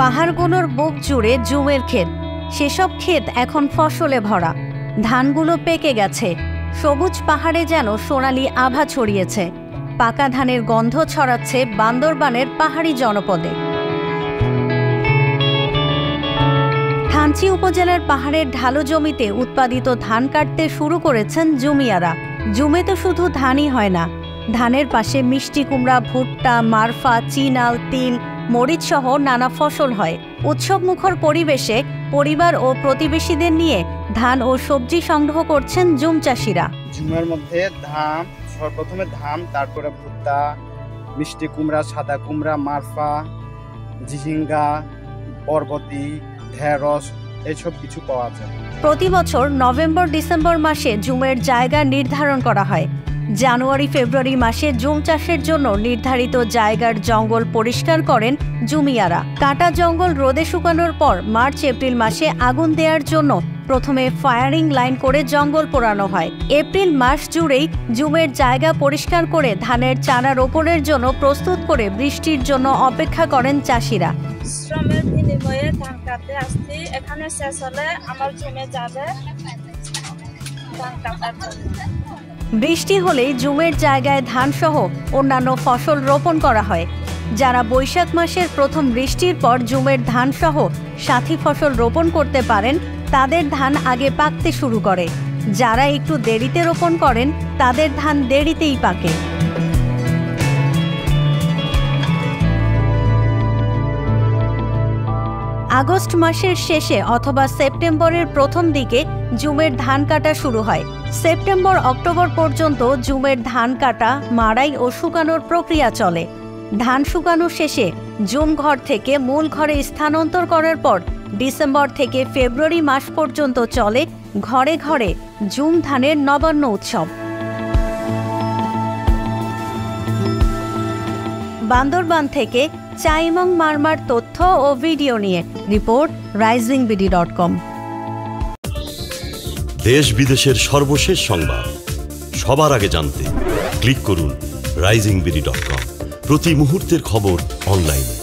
পাহাড়গুলোর বুক জুড়ে জুমের ক্ষেত। সেসব ক্ষেত এখন ফসলে ভরা। ধানগুলো পেকে গেছে। সবুজ পাহাড়ে যেন সোনালি আভা ছড়িয়েছে। পাকা ধানের গন্ধ ছড়াচ্ছে বান্দরবানের পাহাড়ি জনপদে। থানচি উপজেলার পাহাড়ের ঢালু জমিতে উৎপাদিত ধান কাটতে শুরু করেছেন জুমিয়ারা। জুমেতে শুধু ধানই হয় না, ধানের পাশে মিষ্টি কুমড়া, ভুট্টা, মারফা, চিনাল, তিল, মরিচ সহ নানা ফসল হয়। উৎসবমুখর পরিবেশে পরিবার ও প্রতিবেশীদের নিয়ে ধান ও সবজি সংগ্রহ করছেন জুম চাষিরা। জুমের মধ্যে ধান, সর্বপ্রথমে ধান, তারপরে ভুট্টা, মিষ্টি কুমড়া, সাদা কুমড়া, মারফা, ঝিঙ্গা, বরবটি, ঢেঁড়স এইসব কিছু পাওয়া যায়। প্রতি বছর নভেম্বর-ডিসেম্বর মাসে জুমের জায়গা নির্ধারণ করা হয়। জানুয়ারি-ফেব্রুয়ারি মাসে জুম চাষের জন্য নির্ধারিত জায়গার জঙ্গল পরিষ্কার করেন জুমিয়ারা। কাটা জঙ্গল রোদে শুকানোর পর মার্চ-এপ্রিল মাসে আগুন দেওয়ার জন্য প্রথমে ফায়ারিং লাইন করে জঙ্গল পোড়ানো হয়। এপ্রিল মাস জুড়েই জুমের জায়গা পরিষ্কার করে ধানের চারা রোপণের জন্য প্রস্তুত করে বৃষ্টির জন্য অপেক্ষা করেন চাষিরা। শ্রমের বিনিময়ে ধান কাটতে আসছি, এখানে শেষ হলে আমার জমে যাবে ধান কাটার জন্য। বৃষ্টি হলেই জুমের জায়গায় ধান সহ অন্যান্য ফসল রোপণ করা হয়। যারা বৈশাখ মাসের প্রথম বৃষ্টির পর জুমের ধান সহ সাথী ফসল রোপণ করতে পারেন, তাদের ধান আগে পাকতে শুরু করে। যারা একটু দেরিতে রোপণ করেন, তাদের ধান দেরিতেই পাকে। আগস্ট মাসের শেষে অথবা সেপ্টেম্বরের প্রথম দিকে জুমের ধান কাটা শুরু হয়। সেপ্টেম্বর-অক্টোবর পর্যন্ত জুমের ধান কাটা, মাড়াই ও শুকানোর প্রক্রিয়া চলে। ধান শুকানো শেষে জুম ঘর থেকে মূল ঘরে স্থানান্তর করার পর ডিসেম্বর থেকে ফেব্রুয়ারি মাস পর্যন্ত চলে ঘরে ঘরে জুম ধানের নবান্ন উৎসব। বান্দরবান থেকে চাইমং মারমার তথ্য ও ভিডিও নিয়ে রিপোর্ট risingBD.com। দেশ বিদেশের সর্বশেষ সংবাদ সবার আগে জানতে ক্লিক করুন risingBD.com। প্রতি মুহূর্তের খবর অনলাইনে।